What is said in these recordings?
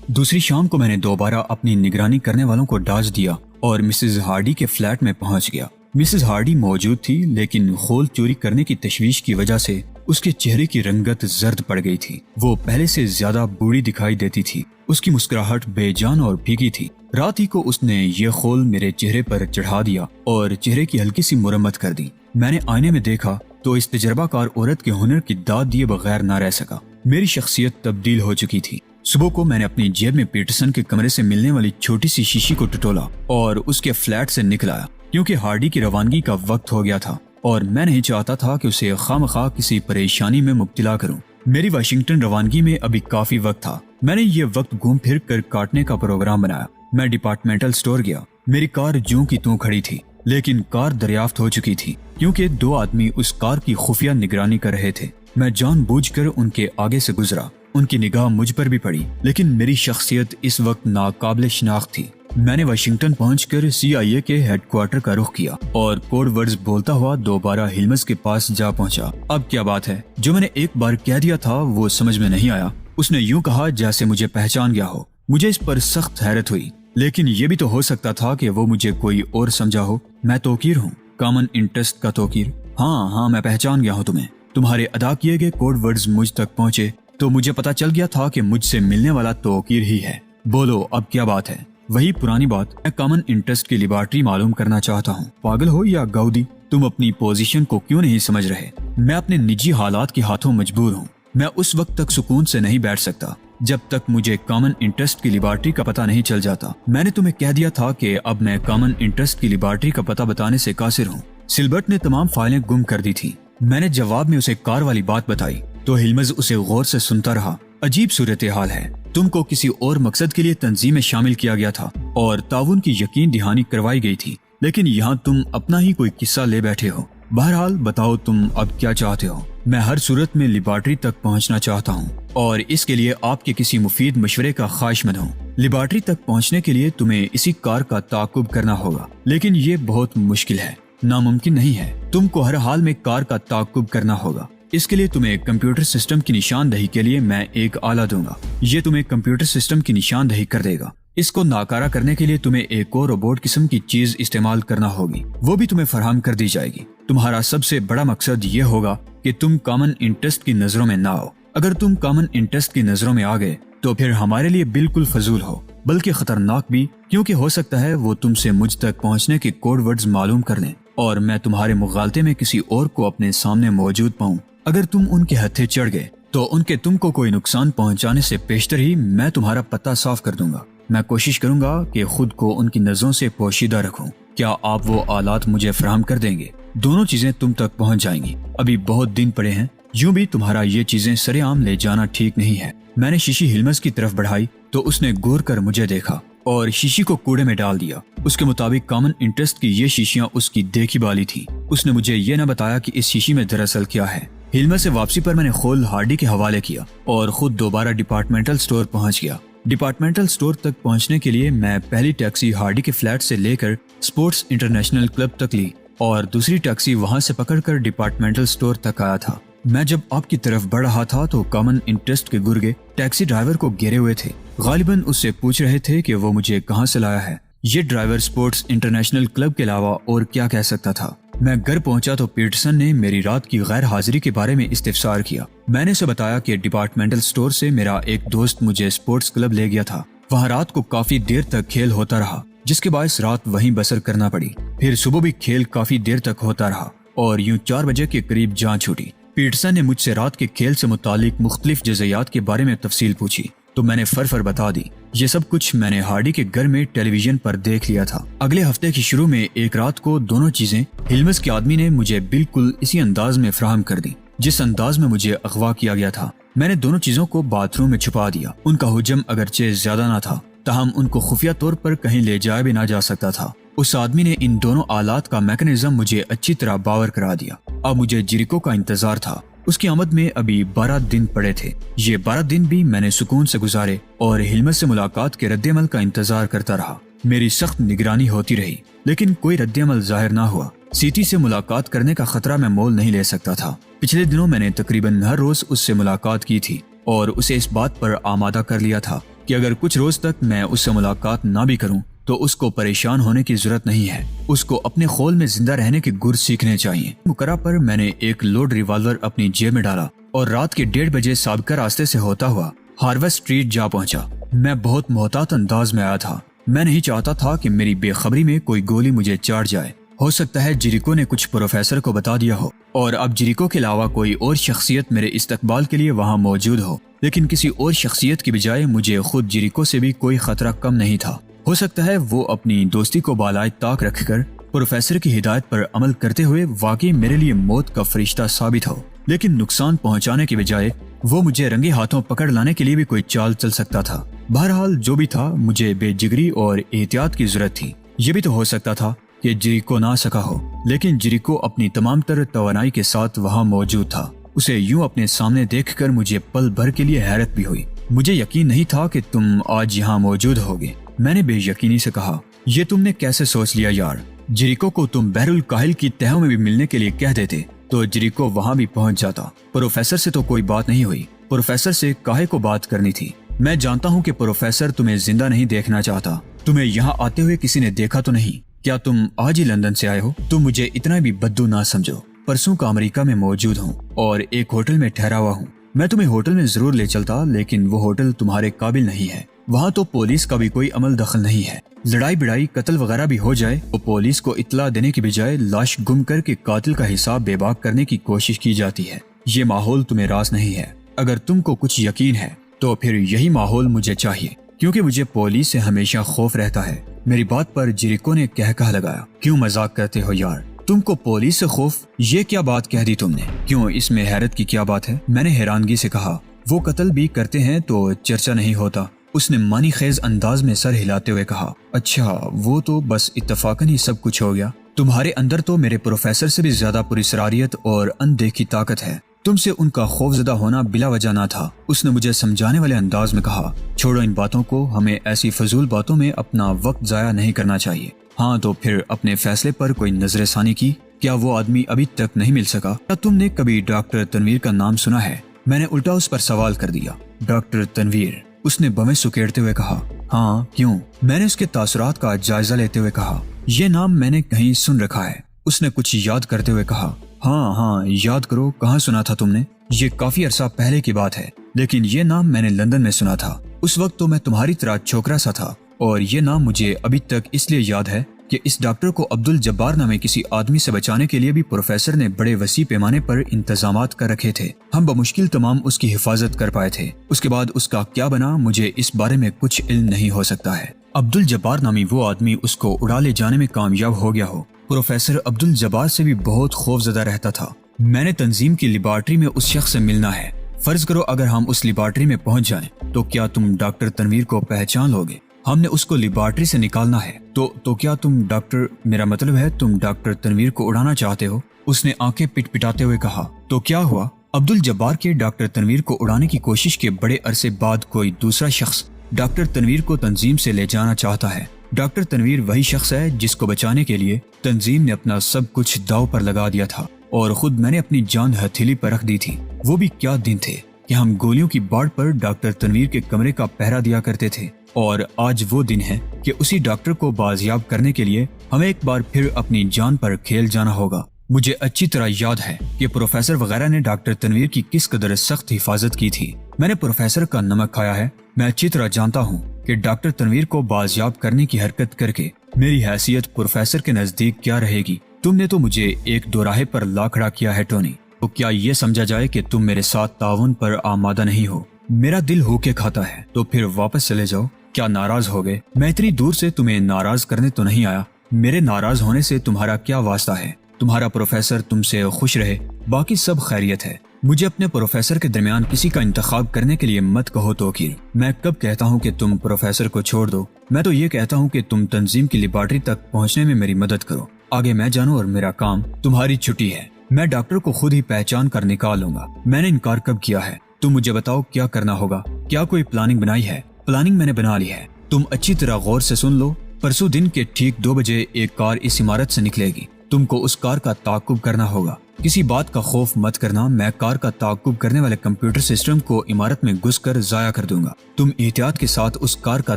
دوسری شام کو میں نے دوبارہ اپنی نگرانی کرنے والوں کو ڈاج دیا اور مسز ہارڈی کے فلیٹ میں پہنچ گیا۔ مسز ہارڈی موجود تھی، لیکن خول چوری کرنے کی تشویش کی وجہ سے اس کے چہرے کی رنگت زرد پڑ گئی تھی۔ وہ پہلے سے زیادہ بوڑھی دکھائی دیتی تھی۔ اس کی مسکراہٹ بے جان اور پھیکی تھی۔ رات ہی کو اس نے یہ خول میرے چہرے پر چڑھا دیا اور چہرے کی ہلکی سی مرمت کر دی۔ میں نے آئینے میں دیکھا تو اس تجربہ کار عورت کے ہنر کی داد دیے بغیر نہ رہ سکا۔ میری شخصیت تبدیل ہو چکی تھی۔ صبح کو میں نے اپنی جیب میں پیٹرسن کے کمرے سے ملنے والی چھوٹی سی شیشی کو ٹٹولا اور اس کے فلیٹ سے نکل آیا، کیونکہ ہارڈی کی روانگی کا وقت ہو گیا تھا اور میں نہیں چاہتا تھا کہ اسے خواہ کسی پریشانی میں مبتلا کروں۔ میری واشنگٹن روانگی میں ابھی کافی وقت تھا۔ میں نے یہ وقت گھوم پھر کر کاٹنے کا پروگرام بنایا۔ میں ڈپارٹمنٹل سٹور گیا۔ میری کار جوں کی توں کھڑی تھی، لیکن کار دریافت ہو چکی تھی کیونکہ 2 آدمی اس کار کی خفیہ نگرانی کر رہے تھے۔ میں جان بوجھ کر ان کے آگے سے گزرا۔ ان کی نگاہ مجھ پر بھی پڑی، لیکن میری شخصیت اس وقت ناقابل شناخت تھی۔ میں نے واشنگٹن پہنچ کر CIA کے ہیڈ کوارٹر کا رخ کیا اور کوڈ ورڈز بولتا ہوا دوبارہ ہلمز کے پاس جا پہنچا۔ اب کیا بات ہے؟ جو میں نے ایک بار کہہ دیا تھا وہ سمجھ میں نہیں آیا۔ اس نے یوں کہا جیسے مجھے پہچان گیا ہو۔ مجھے اس پر سخت حیرت ہوئی، لیکن یہ بھی تو ہو سکتا تھا کہ وہ مجھے کوئی اور سمجھا ہو۔ میں توقیر ہوں، کامن انٹرسٹ کا توقیر۔ ہاں میں پہچان گیا ہوں تمہیں۔ تمہارے ادا کیے گئے کوڈ ورڈز مجھ تک پہنچے تو مجھے پتا چل گیا تھا کہ مجھ سے ملنے والا توقیر ہی ہے۔ بولو اب کیا بات ہے؟ وہی پرانی بات، میں کامن انٹرسٹ کی لیبارٹری معلوم کرنا چاہتا ہوں۔ پاگل ہو یا گاؤدی؟ تم اپنی پوزیشن کو کیوں نہیں سمجھ رہے؟ میں اپنے نجی حالات کے ہاتھوں مجبور ہوں۔ میں اس وقت تک سکون سے نہیں بیٹھ سکتا جب تک مجھے کامن انٹرسٹ کی لیبارٹری کا پتہ نہیں چل جاتا۔ میں نے تمہیں کہہ دیا تھا کہ اب میں کامن انٹرسٹ کی لیبارٹری کا پتہ بتانے سے قاصر ہوں۔ سلبرٹ نے تمام فائلیں گم کر دی تھی۔ میں نے جواب میں اسے کار والی بات بتائی تو ہلمز اسے غور سے سنتا رہا۔ عجیب صورتحال ہے۔ تم کو کسی اور مقصد کے لیے تنظیم میں شامل کیا گیا تھا اور تعاون کی یقین دہانی کروائی گئی تھی، لیکن یہاں تم اپنا ہی کوئی قصہ لے بیٹھے ہو۔ بہرحال بتاؤ تم اب کیا چاہتے ہو؟ میں ہر صورت میں لیبارٹری تک پہنچنا چاہتا ہوں اور اس کے لیے آپ کے کسی مفید مشورے کا خواہش مند ہوں۔ لیبارٹری تک پہنچنے کے لیے تمہیں اسی کار کا تعاقب کرنا ہوگا، لیکن یہ بہت مشکل ہے، ناممکن نہیں ہے۔ تم کو ہر حال میں کار کا تعاقب کرنا ہوگا۔ اس کے لیے تمہیں کمپیوٹر سسٹم کی نشاندہی کے لیے میں ایک آلہ دوں گا۔ یہ تمہیں کمپیوٹر سسٹم کی نشاندہی کر دے گا۔ اس کو ناکارہ کرنے کے لیے تمہیں ایک اور روبوٹ قسم کی چیز استعمال کرنا ہوگی، وہ بھی تمہیں فراہم کر دی جائے گی۔ تمہارا سب سے بڑا مقصد یہ ہوگا کہ تم کامن انٹرسٹ کی نظروں میں نہ آؤ۔ اگر تم کامن انٹرسٹ کی نظروں میں آ گئے تو پھر ہمارے لیے بالکل فضول ہو، بلکہ خطرناک بھی، کیونکہ ہو سکتا ہے وہ تم سے مجھ تک پہنچنے کے کوڈ ورڈز معلوم کر لیں اور میں تمہارے مغالطے میں کسی اور کو اپنے سامنے موجود پاؤں۔ اگر تم ان کے ہتھے چڑھ گئے تو ان کے تم کو کوئی نقصان پہنچانے سے پیشتر ہی میں تمہارا پتہ صاف کر دوں گا۔ میں کوشش کروں گا کہ خود کو ان کی نظروں سے پوشیدہ رکھوں۔ کیا آپ وہ آلات مجھے فراہم کر دیں گے؟ دونوں چیزیں تم تک پہنچ جائیں گی۔ ابھی بہت دن پڑے ہیں، یوں بھی تمہارا یہ چیزیں سرے عام لے جانا ٹھیک نہیں ہے۔ میں نے شیشی ہلمز کی طرف بڑھائی تو اس نے گور کر مجھے دیکھا اور شیشی کو کوڑے میں ڈال دیا۔ اس کے مطابق کامن انٹرسٹ کی یہ شیشیاں اس کی دیکھی بالی تھی۔ اس نے مجھے یہ نہ بتایا کہ اس شیشی میں دراصل کیا ہے۔ ہلمز سے واپسی پر میں نے خول ہارڈی کے حوالے کیا اور خود دوبارہ ڈپارٹمنٹل سٹور پہنچ گیا۔ ڈپارٹمنٹل سٹور تک پہنچنے کے لیے میں پہلی ٹیکسی ہارڈی کے فلیٹ سے لے کر سپورٹس انٹرنیشنل کلب تک لی اور دوسری ٹیکسی وہاں سے پکڑ کر ڈپارٹمنٹل سٹور تک آیا تھا۔ میں جب آپ کی طرف بڑھ رہا تھا تو کامن انٹرسٹ کے گرگے ٹیکسی ڈرائیور کو گھیرے ہوئے تھے۔ غالباً اس سے پوچھ رہے تھے کہ وہ مجھے کہاں سے لایا ہے۔ یہ ڈرائیور سپورٹس انٹرنیشنل کلب کے علاوہ اور کیا کہہ سکتا تھا؟ میں گھر پہنچا تو پیٹرسن نے میری رات کی غیر حاضری کے بارے میں استفسار کیا۔ میں نے اسے بتایا کہ ڈپارٹمنٹل سٹور سے میرا ایک دوست مجھے سپورٹس کلب لے گیا تھا۔ وہاں رات کو کافی دیر تک کھیل ہوتا رہا، جس کے باعث رات وہیں بسر کرنا پڑی۔ پھر صبح بھی کھیل کافی دیر تک ہوتا رہا اور یوں 4 بجے کے قریب جان چھوٹی۔ پیٹرسن نے مجھ سے رات کے کھیل سے متعلق مختلف جزیات کے بارے میں تفصیل پوچھی تو میں نے فر بتا دی۔ یہ سب کچھ میں نے ہارڈی کے گھر میں ٹیلی ویژن پر دیکھ لیا تھا۔ اگلے ہفتے کی شروع میں ایک رات کو دونوں چیزیں ہلمز کے آدمی نے مجھے بالکل اسی انداز میں فراہم کر دی جس انداز میں مجھے اغوا کیا گیا تھا۔ میں نے دونوں چیزوں کو باتھ روم میں چھپا دیا۔ ان کا حجم اگرچہ زیادہ نہ تھا، تاہم ان کو خفیہ طور پر کہیں لے جایا بھی نہ جا سکتا تھا۔ اس آدمی نے ان دونوں آلات کا میکانزم مجھے اچھی طرح باور کرا دیا۔ اب مجھے جیریکو کا انتظار تھا۔ اس کی آمد میں ابھی 12 دن پڑے تھے۔ یہ 12 دن بھی میں نے سکون سے گزارے اور ہلمز سے ملاقات کے رد عمل کا انتظار کرتا رہا۔ میری سخت نگرانی ہوتی رہی، لیکن کوئی رد عمل ظاہر نہ ہوا۔ سیٹی سے ملاقات کرنے کا خطرہ میں مول نہیں لے سکتا تھا۔ پچھلے دنوں میں نے تقریباً ہر روز اس سے ملاقات کی تھی اور اسے اس بات پر آمادہ کر لیا تھا کہ اگر کچھ روز تک میں اس سے ملاقات نہ بھی کروں تو اس کو پریشان ہونے کی ضرورت نہیں ہے. اس کو اپنے خول میں زندہ رہنے کے گر سیکھنے چاہیے. مقررہ پر میں نے ایک لوڈ ریوالور اپنی جیب میں ڈالا اور رات کے 1:30 بجے سابقہ راستے سے ہوتا ہوا ہارویسٹ اسٹریٹ جا پہنچا. میں بہت محتاط انداز میں آیا تھا. میں نہیں چاہتا تھا کہ میری بے خبری میں کوئی گولی مجھے چاٹ جائے. ہو سکتا ہے جیریکو نے کچھ پروفیسر کو بتا دیا ہو اور اب جیریکو کے علاوہ کوئی اور شخصیت میرے استقبال کے لیے وہاں موجود ہو، لیکن کسی اور شخصیت کی بجائے مجھے خود جیریکو سے بھی کوئی خطرہ کم نہیں تھا. ہو سکتا ہے وہ اپنی دوستی کو بالائے طاق رکھ کر پروفیسر کی ہدایت پر عمل کرتے ہوئے واقعی میرے لیے موت کا فرشتہ ثابت ہو، لیکن نقصان پہنچانے کی بجائے وہ مجھے رنگے ہاتھوں پکڑ لانے کے لیے بھی کوئی چال چل سکتا تھا. بہرحال جو بھی تھا، مجھے بے جگری اور احتیاط کی ضرورت تھی. یہ بھی تو ہو سکتا تھا کہ جیریکو نہ سکا ہو، لیکن جیریکو اپنی تمام تر توانائی کے ساتھ وہاں موجود تھا. اسے یوں اپنے سامنے دیکھ کر مجھے پل بھر کے لیے حیرت بھی ہوئی. مجھے یقین نہیں تھا کہ تم آج یہاں موجود ہوگے. میں نے بے یقینی سے کہا، یہ تم نے کیسے سوچ لیا یار؟ جیریکو کو تم بحر الکاہل کی تہوں میں بھی ملنے کے لیے کہہ دیتے تو جیریکو وہاں بھی پہنچ جاتا. پروفیسر سے تو کوئی بات نہیں ہوئی. پروفیسر سے کاہے کو بات کرنی تھی؟ میں جانتا ہوں کہ پروفیسر تمہیں زندہ نہیں دیکھنا چاہتا. تمہیں یہاں آتے ہوئے کسی نے دیکھا تو نہیں؟ کیا تم آج ہی لندن سے آئے ہو؟ تم مجھے اتنا بھی بدو نہ سمجھو. پرسوں کا امریکہ میں موجود ہوں اور ایک ہوٹل میں ٹھہرا ہوا ہوں. میں تمہیں ہوٹل میں ضرور لے چلتا، لیکن وہ ہوٹل تمہارے قابل نہیں ہے. وہاں تو پولیس کا بھی کوئی عمل دخل نہیں ہے. لڑائی بڑائی قتل وغیرہ بھی ہو جائے تو پولیس کو اطلاع دینے کی بجائے لاش گم کر کے قاتل کا حساب بے باک کرنے کی کوشش کی جاتی ہے. یہ ماحول تمہیں راس نہیں ہے. اگر تم کو کچھ یقین ہے تو پھر یہی ماحول مجھے چاہیے، کیونکہ مجھے پولیس سے ہمیشہ خوف رہتا ہے. میری بات پر جیریکو نے کہا لگایا، کیوں مذاق کرتے ہو یار؟ تم کو پولیس سے خوف؟ یہ کیا بات کہہ دی تم نے؟ کیوں، اس میں حیرت کی کیا بات ہے؟ میں نے حیرانگی سے کہا، وہ قتل بھی کرتے ہیں تو چرچا نہیں ہوتا. اس نے معنی خیز انداز میں سر ہلاتے ہوئے کہا، اچھا وہ تو بس اتفاقاً ہی سب کچھ ہو گیا. تمہارے اندر تو میرے پروفیسر سے بھی زیادہ پراسراریت اور اندیکھی طاقت ہے. تم سے ان کا خوف زدہ ہونا بلا وجہ نہ تھا. اس نے مجھے سمجھانے والے انداز میں کہا، چھوڑو ان باتوں کو، ہمیں ایسی فضول باتوں میں اپنا وقت ضائع نہیں کرنا چاہیے. ہاں تو پھر اپنے فیصلے پر کوئی نظر ثانی کی؟ کیا وہ آدمی ابھی تک نہیں مل سکا؟ کیا تم نے کبھی ڈاکٹر تنویر کا نام سنا ہے؟ میں نے الٹا اس پر سوال کر دیا. ڈاکٹر تنویر؟ اس نے بویں سکیڑتے ہوئے کہا، ہاں کیوں؟ میں نے اس کے تاثرات کا جائزہ لیتے ہوئے کہا، یہ نام میں نے کہیں سن رکھا ہے. اس نے کچھ یاد کرتے ہوئے کہا، ہاں یاد کرو، کہاں سنا تھا تم نے؟ یہ کافی عرصہ پہلے کی بات ہے، لیکن یہ نام میں نے لندن میں سنا تھا. اس وقت تو میں تمہاری طرح چھوکرا سا تھا، اور یہ نام مجھے ابھی تک اس لیے یاد ہے کہ اس ڈاکٹر کو عبد الجبار نامی کسی آدمی سے بچانے کے لیے بھی پروفیسر نے بڑے وسیع پیمانے پر انتظامات کر رکھے تھے. ہم بمشکل تمام اس کی حفاظت کر پائے تھے. اس کے بعد اس کا کیا بنا مجھے اس بارے میں کچھ علم نہیں ہو سکتا ہے. عبد الجبار نامی وہ آدمی اس کو اڑا لے جانے میں کامیاب ہو گیا ہو. پروفیسر عبد الجبار سے بھی بہت خوف زدہ رہتا تھا. میں نے تنظیم کی لیبارٹری میں اس شخص سے ملنا ہے. فرض کرو اگر ہم اس لیبارٹری میں پہنچ جائیں تو کیا تم ڈاکٹر تنویر کو پہچان لوگے؟ ہم نے اس کو لیبارٹری سے نکالنا ہے. تو کیا تم ڈاکٹر، میرا مطلب ہے تم ڈاکٹر تنویر کو اڑانا چاہتے ہو؟ اس نے آنکھیں پٹ پٹاتے ہوئے کہا. تو کیا ہوا؟ عبد الجبار کے ڈاکٹر تنویر کو اڑانے کی کوشش کے بڑے عرصے بعد کوئی دوسرا شخص ڈاکٹر تنویر کو تنظیم سے لے جانا چاہتا ہے. ڈاکٹر تنویر وہی شخص ہے جس کو بچانے کے لیے تنظیم نے اپنا سب کچھ داؤ پر لگا دیا تھا، اور خود میں نے اپنی جان ہتھیلی پر رکھ دی تھی. وہ بھی کیا دن تھے کہ ہم گولیوں کی باڑ پر ڈاکٹر تنویر کے کمرے کا پہرا دیا کرتے تھے، اور آج وہ دن ہے کہ اسی ڈاکٹر کو بازیاب کرنے کے لیے ہمیں ایک بار پھر اپنی جان پر کھیل جانا ہوگا. مجھے اچھی طرح یاد ہے کہ پروفیسر وغیرہ نے ڈاکٹر تنویر کی کس قدر سخت حفاظت کی تھی. میں نے پروفیسر کا نمک کھایا ہے. میں اچھی طرح جانتا ہوں کہ ڈاکٹر تنویر کو بازیاب کرنے کی حرکت کر کے میری حیثیت پروفیسر کے نزدیک کیا رہے گی. تم نے تو مجھے ایک دو راہے پر لا کھڑا کیا ہے ٹونی. تو کیا یہ سمجھا جائے کہ تم میرے ساتھ تعاون پر آمادہ نہیں ہو؟ میرا دل ہو کے کھاتا ہے. تو پھر واپس چلے جاؤ. کیا ناراض ہو گئے؟ میں اتنی دور سے تمہیں ناراض کرنے تو نہیں آیا. میرے ناراض ہونے سے تمہارا کیا واسطہ ہے؟ تمہارا پروفیسر تم سے خوش رہے، باقی سب خیریت ہے. مجھے اپنے پروفیسر کے درمیان کسی کا انتخاب کرنے کے لیے مت کہو توقیر. میں کب کہتا ہوں کہ تم پروفیسر کو چھوڑ دو؟ میں تو یہ کہتا ہوں کہ تم تنظیم کی لیبارٹری تک پہنچنے میں میری مدد کرو. آگے میں جانوں اور میرا کام، تمہاری چھٹی ہے. میں ڈاکٹر کو خود ہی پہچان کر نکال لوں گا. میں نے انکار کب کیا ہے؟ تم مجھے بتاؤ کیا کرنا ہوگا. کیا کوئی پلاننگ بنائی ہے؟ پلاننگ میں نے بنا لی ہے. تم اچھی طرح غور سے سن لو. پرسوں دن کے ٹھیک 2 بجے ایک کار اس عمارت سے نکلے گی. تم کو اس کار کا تعاقب کرنا ہوگا. کسی بات کا خوف مت کرنا. میں کار کا تعاقب کرنے والے کمپیوٹر سسٹم کو عمارت میں گھس کر ضائع کر دوں گا. تم احتیاط کے ساتھ اس کار کا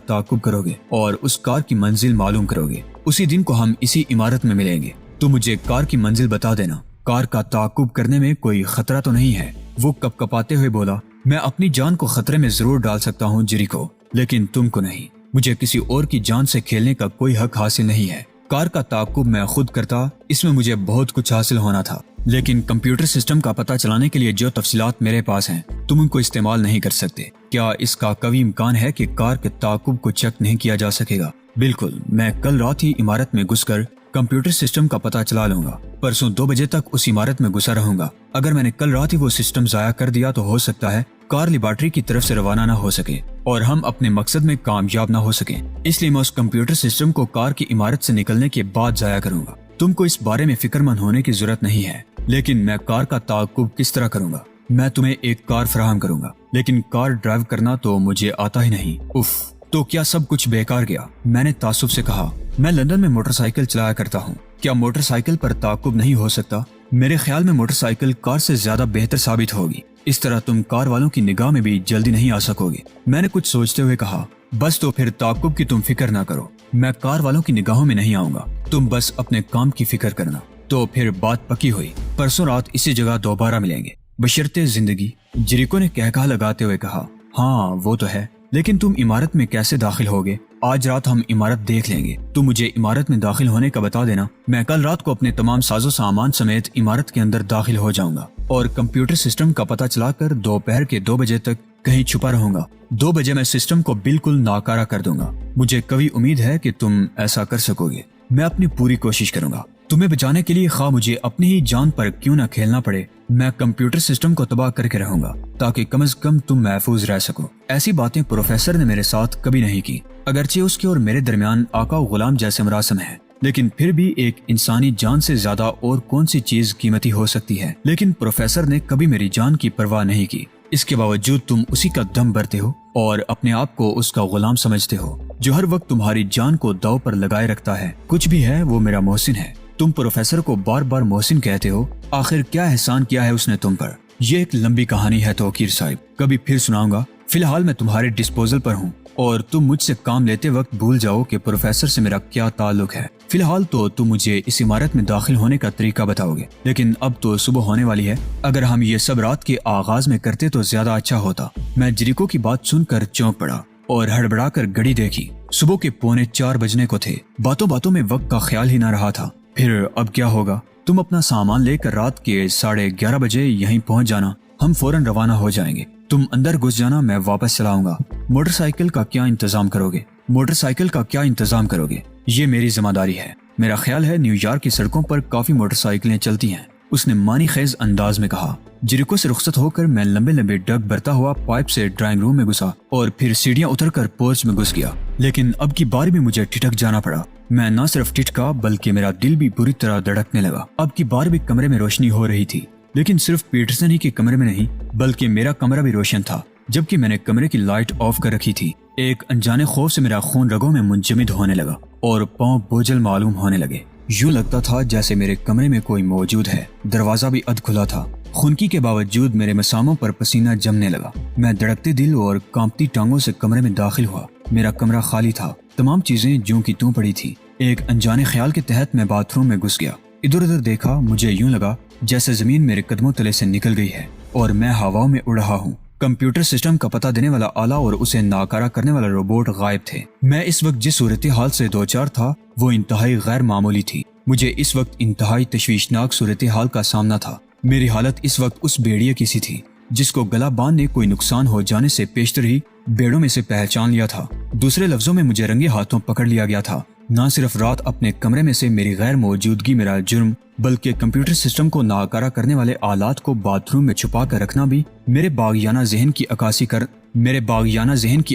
تعاقب کرو گے اور اس کار کی منزل معلوم کرو گے. اسی دن کو ہم اسی عمارت میں ملیں گے. تم مجھے کار کی منزل بتا دینا. کار کا تعاقب کرنے میں کوئی خطرہ تو نہیں ہے؟ وہ کپ کپاتے ہوئے بولا. میں اپنی جان کو خطرے میں ضرور ڈال سکتا ہوں جیریکو، لیکن تم کو نہیں. مجھے کسی اور کی جان سے کھیلنے کا کوئی حق حاصل نہیں ہے. کار کا تعاقب میں خود کرتا، اس میں مجھے بہت کچھ حاصل ہونا تھا، لیکن کمپیوٹر سسٹم کا پتہ چلانے کے لیے جو تفصیلات میرے پاس ہیں تم ان کو استعمال نہیں کر سکتے. کیا اس کا قوی امکان ہے کہ کار کے تعاقب کو چیک نہیں کیا جا سکے گا؟ بالکل. میں کل رات ہی عمارت میں گھس کر کمپیوٹر سسٹم کا پتہ چلا لوں گا. پرسوں 2 بجے تک اس عمارت میں گھسا رہوں گا. اگر میں نے کل رات ہی وہ سسٹم ضائع کر دیا تو ہو سکتا ہے کار لیبارٹری کی طرف سے روانہ نہ ہو سکے اور ہم اپنے مقصد میں کامیاب نہ ہو سکیں. اس لیے میں اس کمپیوٹر سسٹم کو کار کی عمارت سے نکلنے کے بعد ضائع کروں گا. تم کو اس بارے میں فکر مند ہونے کی ضرورت نہیں ہے. لیکن میں کار کا تعاقب کس طرح کروں گا؟ میں تمہیں ایک کار فراہم کروں گا، لیکن کار ڈرائیو کرنا تو مجھے آتا ہی نہیں. اف، تو کیا سب کچھ بیکار گیا؟ میں نے تعصب سے کہا. میں لندن میں موٹر سائیکل چلایا کرتا ہوں. کیا موٹر سائیکل پر تعاقب نہیں ہو سکتا؟ میرے خیال میں موٹر سائیکل کار سے زیادہ بہتر ثابت ہوگی. اس طرح تم کار والوں کی نگاہ میں بھی جلدی نہیں آ سکو گے. میں نے کچھ سوچتے ہوئے کہا. بس تو پھر تعاقب کی تم فکر نہ کرو. میں کار والوں کی نگاہوں میں نہیں آؤں گا. تم بس اپنے کام کی فکر کرنا. تو پھر بات پکی ہوئی. پرسوں رات اسی جگہ دوبارہ ملیں گے بشرطِ زندگی. جیریکو نے کہکہا لگاتے ہوئے کہا. ہاں وہ تو ہے، لیکن تم عمارت میں کیسے داخل ہوگے؟ آج رات ہم عمارت دیکھ لیں گے. تم مجھے عمارت میں داخل ہونے کا بتا دینا. میں کل رات کو اپنے تمام ساز و سامان سمیت عمارت کے اندر داخل ہو جاؤں گا اور کمپیوٹر سسٹم کا پتہ چلا کر دوپہر کے 2 بجے تک کہیں چھپا رہوں گا. 2 بجے میں سسٹم کو بالکل ناکارہ کر دوں گا. مجھے قوی امید ہے کہ تم ایسا کر سکو گے. میں اپنی پوری کوشش کروں گا. تمہیں بچانے کے لیے خواہ مجھے اپنی ہی جان پر کیوں نہ کھیلنا پڑے، میں کمپیوٹر سسٹم کو تباہ کر کے رہوں گا تاکہ کم از کم تم محفوظ رہ سکو. ایسی باتیں پروفیسر نے میرے ساتھ کبھی نہیں کی. اگرچہ اس کے اور میرے درمیان آقا و غلام جیسے مراسم ہیں، لیکن پھر بھی ایک انسانی جان سے زیادہ اور کون سی چیز قیمتی ہو سکتی ہے؟ لیکن پروفیسر نے کبھی میری جان کی پرواہ نہیں کی. اس کے باوجود تم اسی کا دم بھرتے ہو اور اپنے آپ کو اس کا غلام سمجھتے ہو جو ہر وقت تمہاری جان کو داؤ پر لگائے رکھتا ہے. کچھ بھی ہے وہ میرا محسن ہے. تم پروفیسر کو بار بار محسن کہتے ہو. آخر کیا احسان کیا ہے اس نے تم پر؟ یہ ایک لمبی کہانی ہے توقیر صاحب، کبھی پھر سناؤں گا. فی الحال میں تمہارے ڈسپوزل پر ہوں اور تم مجھ سے کام لیتے وقت بھول جاؤ کہ پروفیسر سے میرا کیا تعلق ہے. فی الحال تو تم مجھے اس عمارت میں داخل ہونے کا طریقہ بتاؤ گے، لیکن اب تو صبح ہونے والی ہے. اگر ہم یہ سب رات کے آغاز میں کرتے تو زیادہ اچھا ہوتا. میں جیریکو کی بات سن کر چونک پڑا اور ہڑبڑا کر گھڑی دیکھی. صبح کے 3:45 بجنے کو تھے. باتوں باتوں میں وقت کا خیال ہی نہ رہا تھا. پھر اب کیا ہوگا؟ تم اپنا سامان لے کر رات کے 11:30 بجے یہیں پہنچ جانا. ہم فوراً روانہ ہو جائیں گے. تم اندر گھس جانا، میں واپس چلاؤں گا. موٹر سائیکل کا کیا انتظام کرو گے؟ موٹر سائیکل کا کیا انتظام کرو گے؟ یہ میری ذمہ داری ہے. میرا خیال ہے نیو یارک کی سڑکوں پر کافی موٹر سائیکلیں چلتی ہیں، اس نے معنی خیز انداز میں کہا. جیریکو سے رخصت ہو کر میں لمبے لمبے ڈگ بھرتا ہوا پائپ سے ڈرائنگ روم میں گھسا اور پھر سیڑھیاں اتر کر پورچ میں گھس گیا. لیکن اب کی بار بھی مجھے ٹھٹک جانا پڑا. میں نہ صرف ٹھٹکا بلکہ میرا دل بھی بری طرح دھڑکنے لگا. اب کی بار بھی کمرے میں روشنی ہو رہی تھی، لیکن صرف پیٹرسن ہی کے کمرے میں نہیں بلکہ میرا کمرہ بھی روشن تھا، جبکہ میں نے کمرے کی لائٹ آف کر رکھی تھی. ایک انجانے خوف سے میرا خون رگوں میں منجمد ہونے لگا اور پاؤں بوجھل معلوم ہونے لگے. یوں لگتا تھا جیسے میرے کمرے میں کوئی موجود ہے. دروازہ بھی ادھ کھلا تھا. خنکی کے باوجود میرے مساموں پر پسینہ جمنے لگا. میں دھڑکتے دل اور کانپتی ٹانگوں سے کمرے میں داخل ہوا. میرا کمرہ خالی تھا. تمام چیزیں جوں کی توں پڑی تھی. ایک انجانے خیال کے تحت میں باتھ روم میں گھس گیا. ادھر ادھر دیکھا. مجھے یوں لگا جیسے زمین میرے قدموں تلے سے نکل گئی ہے اور میں ہواؤں میں اڑ رہا ہوں. کمپیوٹر سسٹم کا پتہ دینے والا آلہ اور اسے ناکارہ کرنے والا روبوٹ غائب تھے. میں اس وقت جس صورتحال سے دوچار تھا وہ انتہائی غیر معمولی تھی. مجھے اس وقت انتہائی تشویشناک صورتحال کا سامنا تھا. میری حالت اس وقت اس بھیڑیے کی سی تھی جس کو گلا باندھ نے کوئی نقصان ہو جانے سے پیشتر ہی بیڑوں میں سے پہچان لیا تھا. دوسرے لفظوں میں مجھے رنگے ہاتھوں پکڑ لیا گیا تھا. نہ صرف رات اپنے کمرے میں سے میری غیر موجودگی میرا جرم، بلکہ کمپیوٹر سسٹم کو ناکارہ کرنے والے آلات کو باتھ روم میں چھپا کر رکھنا بھی میرے باغیانہ ذہن کی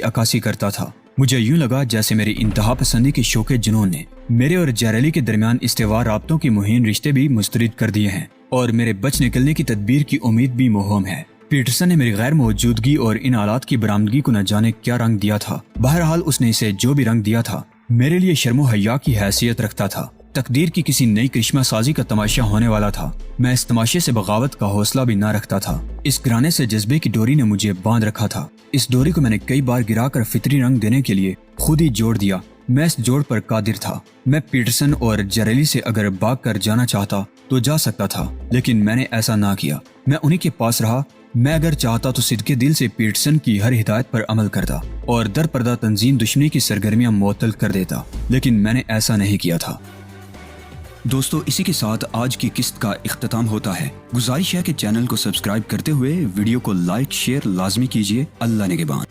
عکاسی کرتا تھا. مجھے یوں لگا جیسے میری انتہا پسندی کے شوق جنون نے میرے اور جیریلی کے درمیان استوار رابطوں کے مہین رشتے بھی مسترد کر دیے ہیں اور میرے بچ نکلنے کی تدبیر کی امید بھی موہوم ہے. پیٹرسن نے میری غیر موجودگی اور ان آلات کی برآمدگی کو نہ جانے کیا رنگ دیا تھا. بہرحال اس نے اسے جو بھی رنگ دیا تھا میرے لیے شرم و حیا کی حیثیت رکھتا تھا. تقدیر کی کسی نئی کرشمہ سازی کا تماشا ہونے والا تھا۔ میں اس تماشے سے بغاوت کا حوصلہ بھی نہ رکھتا تھا۔ اس گرانے سے جذبے کی ڈوری نے مجھے باندھ رکھا تھا۔ اس ڈوری کو میں نے کئی بار گرا کر فطری رنگ دینے کے لیے خود ہی جوڑ دیا۔ میں اس جوڑ پر قادر تھا۔ میں پیٹرسن اور جریلی سے اگر بھاگ کر جانا چاہتا تو جا سکتا تھا، لیکن میں نے ایسا نہ کیا۔ میں انہی کے پاس رہا۔ میں اگر چاہتا تو صدقے دل سے پیٹرسن کی ہر ہدایت پر عمل کرتا اور در پردہ تنظیم دشمنی کی سرگرمیاں معطل کر دیتا، لیکن میں نے ایسا نہیں کیا تھا۔ دوستو، اسی کے ساتھ آج کی قسط کا اختتام ہوتا ہے۔ گزارش ہے کہ چینل کو سبسکرائب کرتے ہوئے ویڈیو کو لائک شیئر لازمی کیجیے۔ اللہ نگہبان۔